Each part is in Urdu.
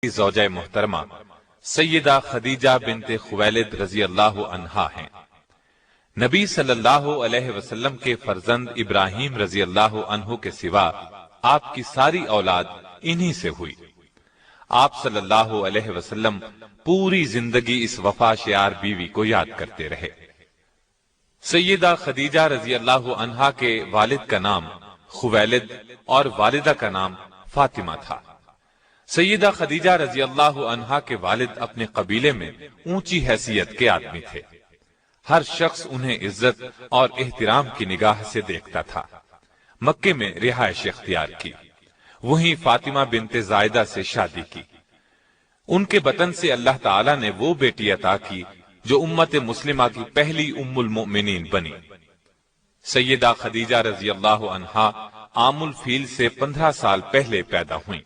کی زوجہ محترمہ سیدہ خدیجہ بنت خویلد رضی اللہ عنہا ہیں۔ نبی صلی اللہ علیہ وسلم کے فرزند ابراہیم رضی اللہ عنہ کے سوا آپ کی ساری اولاد انہی سے ہوئی۔ آپ صلی اللہ علیہ وسلم پوری زندگی اس وفا شیار بیوی کو یاد کرتے رہے۔ سیدہ خدیجہ رضی اللہ عنہا کے والد کا نام خویلد اور والدہ کا نام فاطمہ تھا۔ سیدہ خدیجہ رضی اللہ عنہا کے والد اپنے قبیلے میں اونچی حیثیت کے آدمی تھے۔ ہر شخص انہیں عزت اور احترام کی نگاہ سے دیکھتا تھا۔ مکے میں رہائش اختیار کی، وہیں فاطمہ بنت زائدہ سے شادی کی۔ ان کے بطن سے اللہ تعالیٰ نے وہ بیٹی عطا کی جو امت مسلمہ کی پہلی ام المؤمنین بنی۔ سیدہ خدیجہ رضی اللہ عنہا عام الفیل سے 15 سال پہلے پیدا ہوئیں۔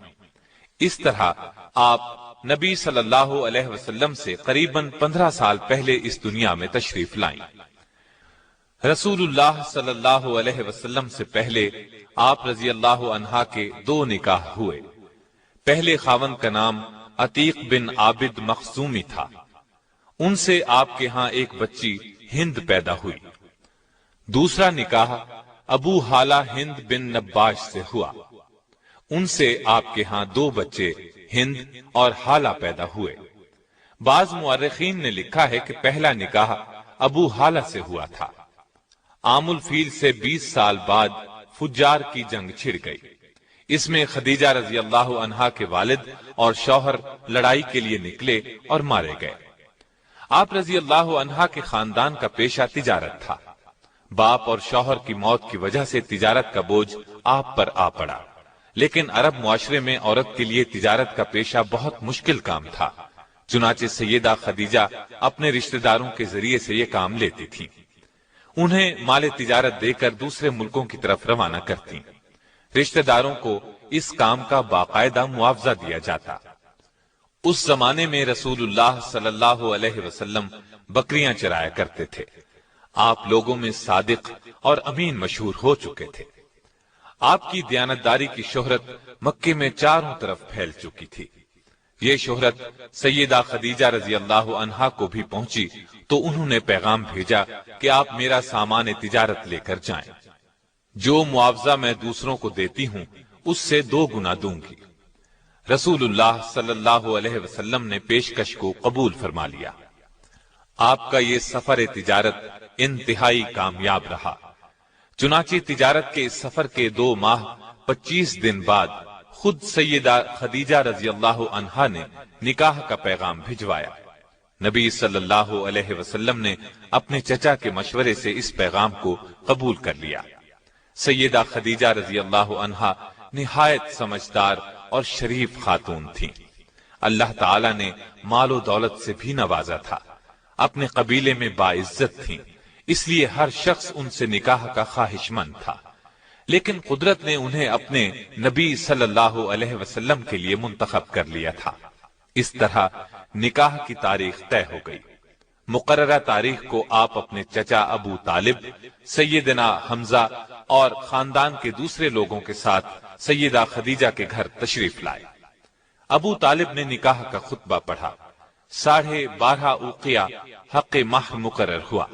اس طرح آپ نبی صلی اللہ علیہ وسلم سے قریباً 15 سال پہلے اس دنیا میں تشریف لائیں۔ رسول اللہ صلی اللہ علیہ وسلم سے پہلے آپ رضی اللہ عنہا کے 2 نکاح ہوئے۔ پہلے خاوند کا نام عتیق بن عابد مخزومی تھا۔ ان سے آپ کے ہاں ایک بچی ہند پیدا ہوئی۔ دوسرا نکاح ابو حالہ ہند بن نباش سے ہوا۔ ان سے آپ کے ہاں 2 بچے ہند اور حالہ پیدا ہوئے۔ بعض مورخین نے لکھا ہے کہ پہلا نکاح ابو حالہ سے ہوا تھا۔ عام الفیل سے 20 سال بعد فجار کی جنگ چھڑ گئی۔ اس میں خدیجہ رضی اللہ عنہا کے والد اور شوہر لڑائی کے لیے نکلے اور مارے گئے۔ آپ رضی اللہ عنہا کے خاندان کا پیشہ تجارت تھا۔ باپ اور شوہر کی موت کی وجہ سے تجارت کا بوجھ آپ پر آ پڑا، لیکن عرب معاشرے میں عورت کے لیے تجارت کا پیشہ بہت مشکل کام تھا۔ چنانچہ سیدہ خدیجہ اپنے رشتہ داروں کے ذریعے سے یہ کام لیتی تھی۔ انہیں مال تجارت دے کر دوسرے ملکوں کی طرف روانہ کرتی۔ رشتہ داروں کو اس کام کا باقاعدہ معاوضہ دیا جاتا۔ اس زمانے میں رسول اللہ صلی اللہ علیہ وسلم بکریاں چرایا کرتے تھے۔ آپ لوگوں میں صادق اور امین مشہور ہو چکے تھے۔ آپ کی دیانتداری کی شہرت مکے میں چاروں طرف پھیل چکی تھی۔ یہ شہرت سیدہ خدیجہ رضی اللہ عنہا کو بھی پہنچی تو انہوں نے پیغام بھیجا کہ آپ میرا سامان تجارت لے کر جائیں۔ جو معاوضہ میں دوسروں کو دیتی ہوں اس سے 2 گنا دوں گی۔ رسول اللہ صلی اللہ علیہ وسلم نے پیشکش کو قبول فرما لیا۔ آپ کا یہ سفر تجارت انتہائی کامیاب رہا۔ چنانچہ تجارت کے اس سفر کے 2 ماہ 25 دن بعد خود سیدہ خدیجہ رضی اللہ عنہا نے نکاح کا پیغام بھجوایا۔ نبی صلی اللہ علیہ وسلم نے اپنے چچا کے مشورے سے اس پیغام کو قبول کر لیا۔ سیدہ خدیجہ رضی اللہ عنہا نہایت سمجھدار اور شریف خاتون تھیں۔ اللہ تعالی نے مال و دولت سے بھی نوازا تھا۔ اپنے قبیلے میں باعزت تھیں، اس لیے ہر شخص ان سے نکاح کا خواہش مند تھا، لیکن قدرت نے انہیں اپنے نبی صلی اللہ علیہ وسلم کے لیے منتخب کر لیا تھا۔ اس طرح نکاح کی تاریخ طے ہو گئی۔ مقررہ تاریخ کو آپ اپنے چچا ابو طالب، سیدنا حمزہ اور خاندان کے دوسرے لوگوں کے ساتھ سیدہ خدیجہ کے گھر تشریف لائے۔ ابو طالب نے نکاح کا خطبہ پڑھا۔ 12.5 اوقیہ حق مہر مقرر ہوا۔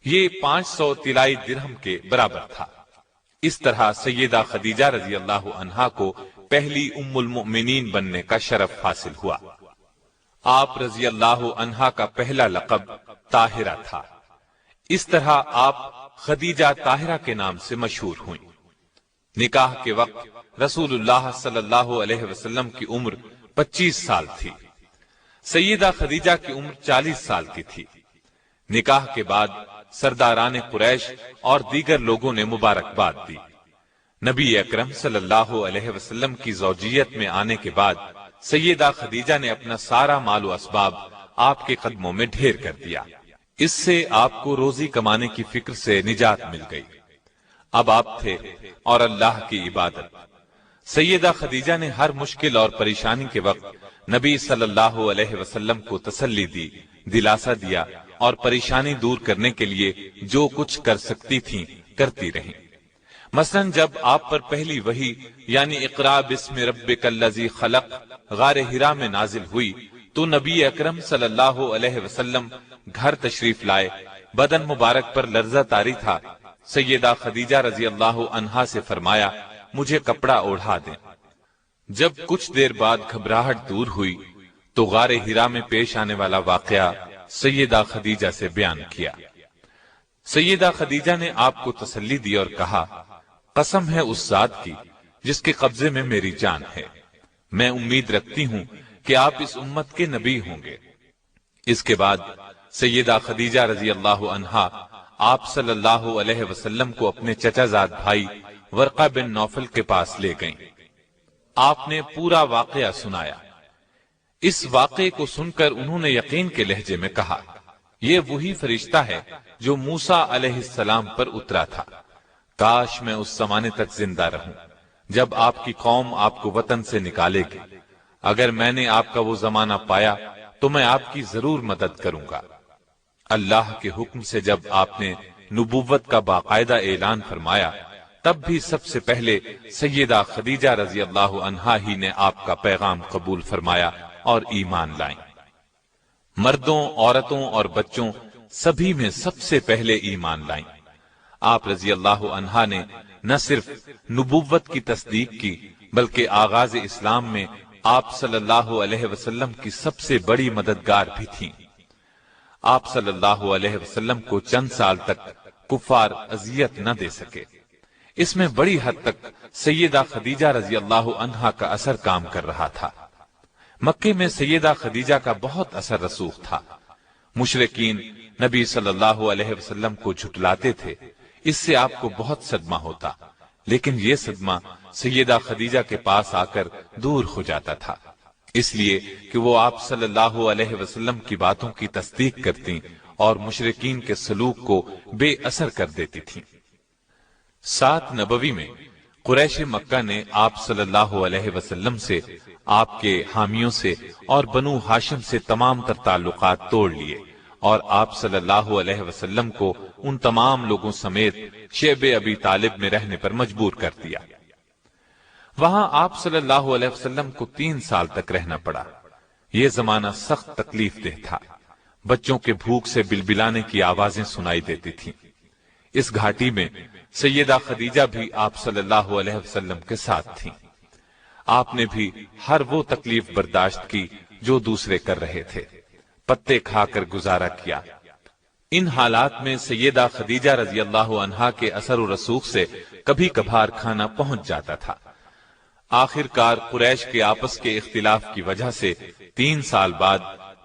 یہ 500 طلائی درہم کے برابر تھا۔ اس طرح سیدہ خدیجہ رضی اللہ عنہا کو پہلی ام المؤمنین بننے کا شرف حاصل ہوا۔ آپ رضی اللہ عنہا کا پہلا لقب طاہرہ تھا۔ اس طرح آپ خدیجہ طاہرہ کے نام سے مشہور ہوئیں۔ نکاح کے وقت رسول اللہ صلی اللہ علیہ وسلم کی عمر 25 سال تھی۔ سیدہ خدیجہ کی عمر 40 سال کی تھی۔ نکاح کے بعد سرداران قریش اور دیگر لوگوں نے مبارکباد دی۔ نبی اکرم صلی اللہ علیہ وسلم کی زوجیت میں آنے کے بعد سیدہ خدیجہ نے اپنا سارا مال و اسباب آپ کے قدموں میں ڈھیر کر دیا۔ اس سے آپ کو روزی کمانے کی فکر سے نجات مل گئی۔ اب آپ تھے اور اللہ کی عبادت۔ سیدہ خدیجہ نے ہر مشکل اور پریشانی کے وقت نبی صلی اللہ علیہ وسلم کو تسلی دی، دلاسا دیا اور پریشانی دور کرنے کے لیے جو کچھ کر سکتی تھیں کرتی رہیں۔ مثلا جب آپ پر پہلی وحی یعنی اقرا بسم ربک الذی خلق غار حرا میں نازل ہوئی تو نبی اکرم صلی اللہ علیہ وسلم گھر تشریف لائے، بدن مبارک پر لرزہ طاری تھا۔ سیدہ خدیجہ رضی اللہ عنہا سے فرمایا مجھے کپڑا اوڑھا دیں۔ جب کچھ دیر بعد گھبراہٹ دور ہوئی تو غار حرا میں پیش آنے والا واقعہ سیدہ خدیجہ سے بیان کیا۔ سیدہ خدیجہ نے آپ کو تسلی دی اور کہا قسم ہے اس ذات کی جس کے قبضے میں میری جان ہے، میں امید رکھتی ہوں کہ آپ اس امت کے نبی ہوں گے۔ اس کے بعد سیدہ خدیجہ رضی اللہ عنہا آپ صلی اللہ علیہ وسلم کو اپنے چچا زاد بھائی ورقہ بن نوفل کے پاس لے گئیں۔ آپ نے پورا واقعہ سنایا۔ اس واقعے کو سن کر انہوں نے یقین کے لہجے میں کہا یہ وہی فرشتہ ہے جو موسیٰ علیہ السلام پر اترا تھا، کاش میں اس زمانے تک زندہ رہوں جب آپ کی قوم آپ کو وطن سے نکالے گی۔ اگر میں نے آپ کا وہ زمانہ پایا تو میں آپ کی ضرور مدد کروں گا۔ اللہ کے حکم سے جب آپ نے نبوت کا باقاعدہ اعلان فرمایا تب بھی سب سے پہلے سیدہ خدیجہ رضی اللہ عنہا ہی نے آپ کا پیغام قبول فرمایا اور ایمان لائیں۔ مردوں، عورتوں اور بچوں سبھی میں سب سے پہلے ایمان لائیں۔ آپ رضی اللہ عنہا نے نہ صرف نبوت کی تصدیق کی بلکہ آغاز اسلام میں آپ صلی اللہ علیہ وسلم کی سب سے بڑی مددگار بھی تھیں۔ آپ صلی اللہ علیہ وسلم کو چند سال تک کفار اذیت نہ دے سکے۔ اس میں بڑی حد تک سیدہ خدیجہ رضی اللہ عنہا کا اثر کام کر رہا تھا۔ مکے میں سیدہ خدیجہ کا بہت اثر رسوخ تھا۔ مشرکین نبی صلی اللہ علیہ وسلم کو جھٹلاتے تھے، اس سے آپ کو بہت صدمہ ہوتا، لیکن یہ صدمہ سیدہ خدیجہ کے پاس آ کر دور ہو جاتا تھا، اس لیے کہ وہ آپ صلی اللہ علیہ وسلم کی باتوں کی تصدیق کرتی اور مشرکین کے سلوک کو بے اثر کر دیتی تھیں۔ 7 نبوی میں قریش مکہ نے آپ صلی اللہ علیہ وسلم سے، آپ کے حامیوں سے اور بنو ہاشم سے تمام تر تعلقات توڑ لیے اور آپ صلی اللہ علیہ وسلم کو ان تمام لوگوں سمیت شعب ابی طالب میں رہنے پر مجبور کر دیا۔ وہاں آپ صلی اللہ علیہ وسلم کو 3 سال تک رہنا پڑا۔ یہ زمانہ سخت تکلیف دہ تھا، بچوں کے بھوک سے بلبلانے کی آوازیں سنائی دیتی تھیں۔ اس گھاٹی میں سیدہ خدیجہ بھی آپ صلی اللہ علیہ وسلم کے ساتھ تھیں۔ آپ نے بھی ہر وہ تکلیف برداشت کی جو دوسرے کر رہے تھے، پتے کھا کر گزارا کیا۔ ان حالات میں سیدہ خدیجہ رضی اللہ عنہا کے اثر و رسوخ سے کبھی کبھار کھانا پہنچ جاتا تھا۔ آخر کار قریش کے آپس کے اختلاف کی وجہ سے 3 سال بعد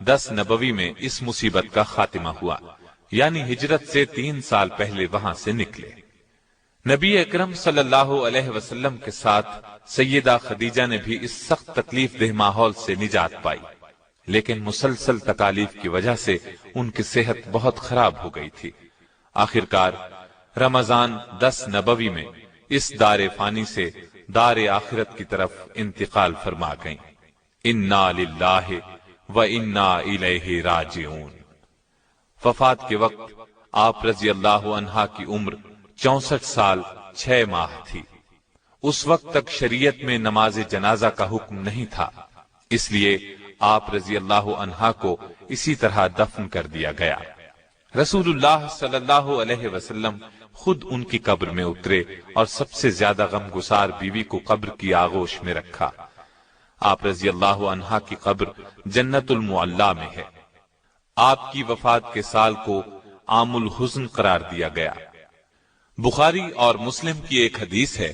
10 نبوی میں اس مصیبت کا خاتمہ ہوا، یعنی ہجرت سے 3 سال پہلے وہاں سے نکلے۔ نبی اکرم صلی اللہ علیہ وسلم کے ساتھ سیدہ خدیجہ نے بھی اس سخت تکلیف دہ ماحول سے نجات پائی، لیکن مسلسل تکالیف کی وجہ سے ان کی صحت بہت خراب ہو گئی تھی۔ آخر کار رمضان 10 نبوی میں اس دار فانی سے دار آخرت کی طرف انتقال فرما گئیں۔ انا للہ و انا الیہ راجعون۔ وفات کے وقت آپ رضی اللہ عنہا کی عمر 64 سال 6 ماہ تھی۔ اس وقت تک شریعت میں نماز جنازہ کا حکم نہیں تھا، اس لیے آپ رضی اللہ عنہا کو اسی طرح دفن کر دیا گیا۔ رسول اللہ صلی اللہ علیہ وسلم خود ان کی قبر میں اترے اور سب سے زیادہ غم گسار بیوی کو قبر کی آغوش میں رکھا۔ آپ رضی اللہ عنہا کی قبر جنت المعلا میں ہے۔ آپ کی وفات کے سال کو عام الحزن قرار دیا گیا۔ بخاری اور مسلم کی ایک حدیث ہے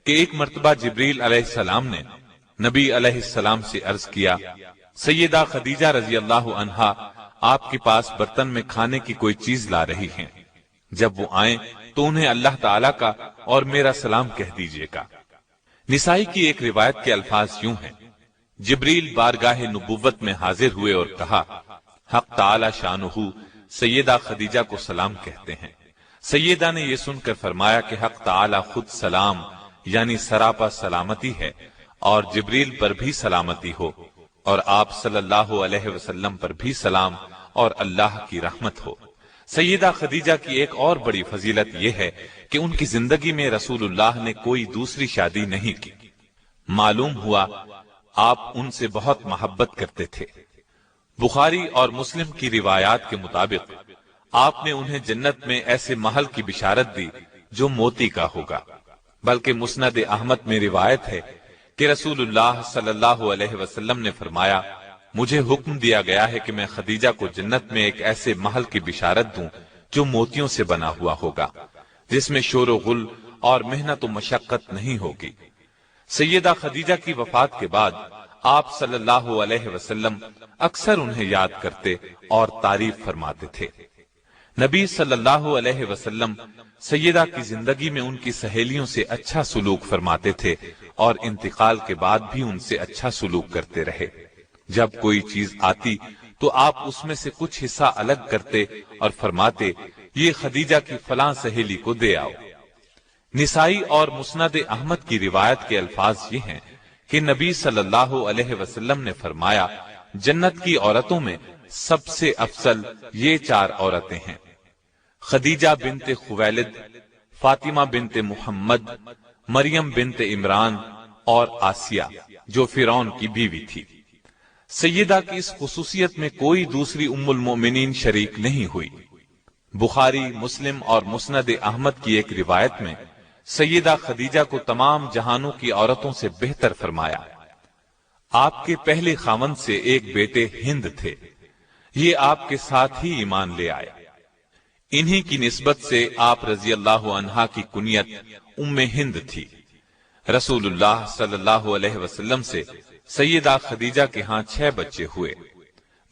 کہ ایک مرتبہ جبریل علیہ السلام نے نبی علیہ السلام سے عرض کیا، سیدہ خدیجہ رضی اللہ عنہا آپ کے پاس برتن میں کھانے کی کوئی چیز لا رہی ہیں، جب وہ آئیں تو انہیں اللہ تعالیٰ کا اور میرا سلام کہہ دیجیے گا۔ نسائی کی ایک روایت کے الفاظ یوں ہیں، جبریل بارگاہ نبوت میں حاضر ہوئے اور کہا، حق تعالی شانہ سیدہ خدیجہ کو سلام کہتے ہیں۔ سیدہ نے یہ سن کر فرمایا کہ حق تعالی خود سلام یعنی سراپا سلامتی ہے، اور جبریل پر بھی سلامتی ہو، اور آپ صلی اللہ علیہ وسلم پر بھی سلام اور اللہ کی رحمت ہو۔ سیدہ خدیجہ کی ایک اور بڑی فضیلت یہ ہے کہ ان کی زندگی میں رسول اللہ نے کوئی دوسری شادی نہیں کی۔ معلوم ہوا آپ ان سے بہت محبت کرتے تھے۔ بخاری اور مسلم کی روایات کے مطابق آپ نے انہیں جنت میں ایسے محل کی بشارت دی جو موتی کا ہوگا، بلکہ مسند احمد میں روایت ہے کہ رسول اللہ صلی اللہ علیہ وسلم نے فرمایا، مجھے حکم دیا گیا ہے کہ میں خدیجہ کو جنت میں ایک ایسے محل کی بشارت دوں جو موتیوں سے بنا ہوا ہوگا، جس میں شور و غل اور محنت و مشقت نہیں ہوگی۔ سیدہ خدیجہ کی وفات کے بعد آپ صلی اللہ علیہ وسلم اکثر انہیں یاد کرتے اور تعریف فرماتے تھے۔ نبی صلی اللہ علیہ وسلم سیدہ کی زندگی میں ان کی سہیلیوں سے اچھا سلوک فرماتے تھے اور انتقال کے بعد بھی ان سے اچھا سلوک کرتے رہے۔ جب کوئی چیز آتی تو آپ اس میں سے کچھ حصہ الگ کرتے اور فرماتے، یہ خدیجہ کی فلاں سہیلی کو دے آؤ۔ نسائی اور مسند احمد کی روایت کے الفاظ یہ ہیں کہ نبی صلی اللہ علیہ وسلم نے فرمایا، جنت کی عورتوں میں سب سے افضل یہ 4 عورتیں ہیں: خدیجہ بنت خویلد، فاطمہ بنت محمد، مریم بنت عمران اور آسیہ جو فرعون کی بیوی تھی۔ سیدہ کی اس خصوصیت میں کوئی دوسری ام المؤمنین شریک نہیں ہوئی۔ بخاری، مسلم اور مسند احمد کی ایک روایت میں سیدہ خدیجہ کو تمام جہانوں کی عورتوں سے بہتر فرمایا۔ آپ کے پہلے خاوند سے ایک بیٹے ہند تھے، یہ آپ کے ساتھ ہی ایمان لے آئے۔ انہی کی نسبت سے آپ رضی اللہ عنہا کی کنیت ام ہند تھی۔ رسول اللہ صلی اللہ علیہ وسلم سے سیدہ خدیجہ کے ہاں 6 بچے ہوئے،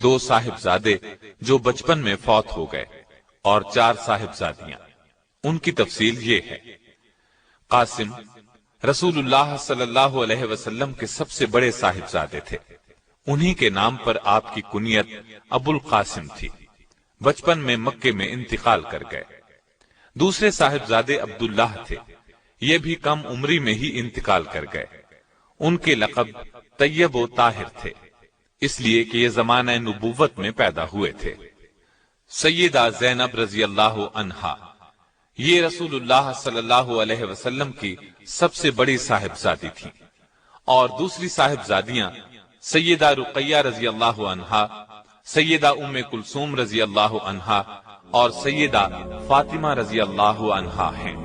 2 صاحبزادے جو بچپن میں فوت ہو گئے اور 4 صاحبزادیاں۔ ان کی تفصیل یہ ہے: قاسم رسول اللہ صلی اللہ علیہ وسلم کے سب سے بڑے صاحبزادے تھے، انہی کے نام پر آپ کی کنیت ابو القاسم تھی۔ بچپن میں مکے میں انتقال کر گئے۔ دوسرے صاحبزادے عبداللہ تھے، یہ بھی کم عمری میں ہی انتقال کر گئے۔ ان کے لقب طیب و طاہر تھے، اس لیے کہ یہ زمانہ نبوت میں پیدا ہوئے تھے۔ سیدہ زینب رضی اللہ عنہا، یہ رسول اللہ صلی اللہ علیہ وسلم کی سب سے بڑی صاحبزادی تھیں، اور دوسری صاحبزادیاں سیدہ رقیہ رضی اللہ عنہا، سیدہ ام کلثوم رضی اللہ عنہا اور سیدہ فاطمہ رضی اللہ عنہا ہیں۔